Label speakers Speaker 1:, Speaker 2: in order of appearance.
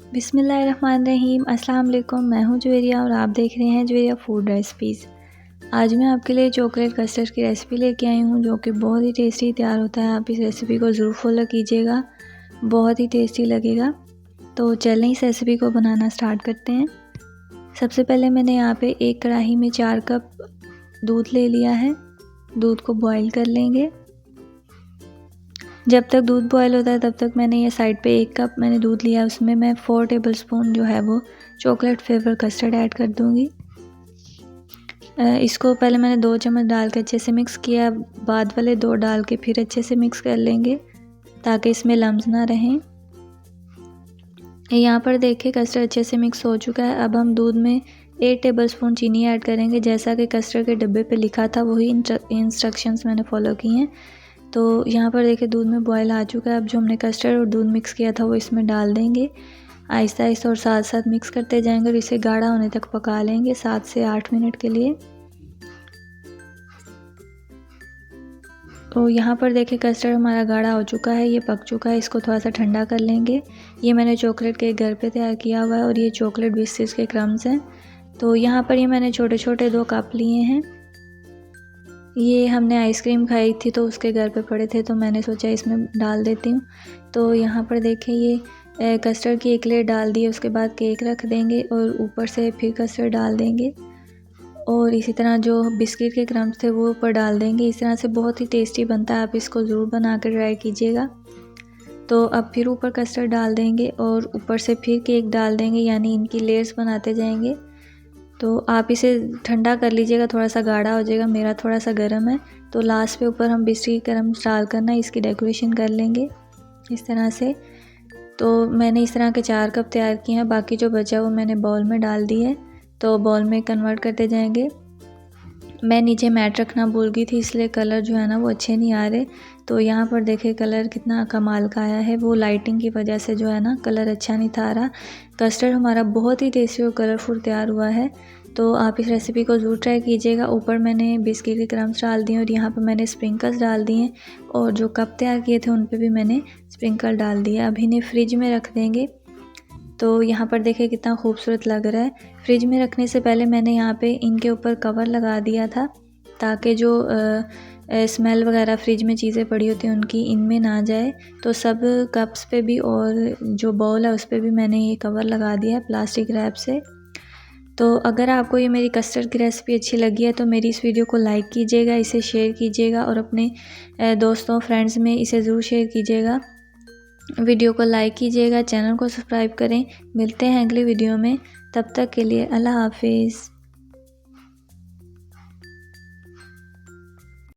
Speaker 1: बिस्मिल्लाहिर्रहमानिर्रहीम। अस्सलाम वालेकुम। मैं हूं जुवेरिया और आप देख रहे हैं जुवेरिया फूड रेसिपीज़। आज मैं आपके लिए चॉकलेट कस्टर्ड की रेसिपी लेके आई हूं जो कि बहुत ही टेस्टी तैयार होता है। आप इस रेसिपी को ज़रूर फॉलो कीजिएगा, बहुत ही टेस्टी लगेगा। तो चलें इस रेसिपी को बनाना स्टार्ट करते हैं। सबसे पहले मैंने यहाँ पे एक कढ़ाई में 4 कप दूध ले लिया है। दूध को बॉयल कर लेंगे। जब तक दूध बॉयल होता है तब तक मैंने ये साइड पे 1 कप मैंने दूध लिया, उसमें मैं 4 टेबलस्पून जो है वो चॉकलेट फ्लेवर कस्टर्ड ऐड कर दूंगी। इसको पहले मैंने 2 चम्मच डाल के अच्छे से मिक्स किया, बाद वाले 2 डाल के फिर अच्छे से मिक्स कर लेंगे ताकि इसमें लम्स ना रहें। यहाँ पर देखिए कस्टर्ड अच्छे से मिक्स हो चुका है। अब हम दूध में 1 टेबलस्पून चीनी ऐड करेंगे। जैसा कि कस्टर्ड के डब्बे पे लिखा था वही इंस्ट्रक्शंस मैंने फॉलो किए हैं। तो यहाँ पर देखिए दूध में बॉयल आ चुका है। अब जो हमने कस्टर्ड और दूध मिक्स किया था वो इसमें डाल देंगे। आहिस्ता आहिस्ता और साथ साथ मिक्स करते जाएंगे और इसे गाढ़ा होने तक पका लेंगे 7 से 8 मिनट के लिए। तो यहाँ पर देखिए कस्टर्ड हमारा गाढ़ा हो चुका है, ये पक चुका है। इसको थोड़ा सा ठंडा कर लेंगे। ये मैंने चॉकलेट के घर पे तैयार किया हुआ है और ये चॉकलेट बिस्किट्स के क्रम्स हैं। तो यहाँ पर ये मैंने छोटे छोटे 2 कप लिए हैं। ये हमने आइसक्रीम खाई थी तो उसके घर पे पड़े थे तो मैंने सोचा इसमें डाल देती हूँ। तो यहाँ पर देखें ये कस्टर्ड की 1 लेयर डाल दी है। उसके बाद केक रख देंगे और ऊपर से फिर कस्टर्ड डाल देंगे और इसी तरह जो बिस्किट के क्रम्स थे वो ऊपर डाल देंगे। इस तरह से बहुत ही टेस्टी बनता है, आप इसको ज़रूर बना कर ट्राई कीजिएगा। तो अब फिर ऊपर कस्टर्ड डाल देंगे और ऊपर से फिर केक डाल देंगे, यानी इनकी लेयर्स बनाते जाएंगे। तो आप इसे ठंडा कर लीजिएगा, थोड़ा सा गाढ़ा हो जाएगा। मेरा थोड़ा सा गर्म है तो लास्ट पे ऊपर हम बिस्किट क्रम्स डाल कर ना इसकी डेकोरेशन कर लेंगे इस तरह से। तो मैंने इस तरह के 4 कप तैयार किए हैं, बाकी जो बचा वो मैंने बाउल में डाल दी है। तो बाउल में कन्वर्ट करते जाएंगे। मैं नीचे मैट रखना भूल गई थी इसलिए कलर जो है ना वो अच्छे नहीं आ रहे। तो यहाँ पर देखें कलर कितना कमाल का आया है, वो लाइटिंग की वजह से जो है ना कलर अच्छा नहीं था आ रहा। कस्टर्ड हमारा बहुत ही टेस्टी और कलरफुल तैयार हुआ है। तो आप इस रेसिपी को ज़रूर ट्राई कीजिएगा। ऊपर मैंने बिस्किट के क्रम्स डाल दिए और यहाँ पर मैंने स्प्रिंकल्स डाल दिए और जो कप तैयार किए थे उन पर भी मैंने स्प्रिंकल डाल दिया। अब इन्हें फ्रिज में रख देंगे। तो यहाँ पर देखिए कितना खूबसूरत लग रहा है। फ्रिज में रखने से पहले मैंने यहाँ पे इनके ऊपर कवर लगा दिया था ताकि जो स्मेल वगैरह फ्रिज में चीज़ें पड़ी होती हैं उनकी इनमें ना जाए। तो सब कप्स पे भी और जो बाउल है उस पर भी मैंने ये कवर लगा दिया है प्लास्टिक रैप से। तो अगर आपको ये मेरी कस्टर्ड की रेसिपी अच्छी लगी है तो मेरी इस वीडियो को लाइक कीजिएगा, इसे शेयर कीजिएगा और अपने दोस्तों फ्रेंड्स में इसे ज़रूर शेयर कीजिएगा। वीडियो को लाइक कीजिएगा, चैनल को सब्सक्राइब करें। मिलते हैं अगली वीडियो में, तब तक के लिए अल्लाह हाफिज़।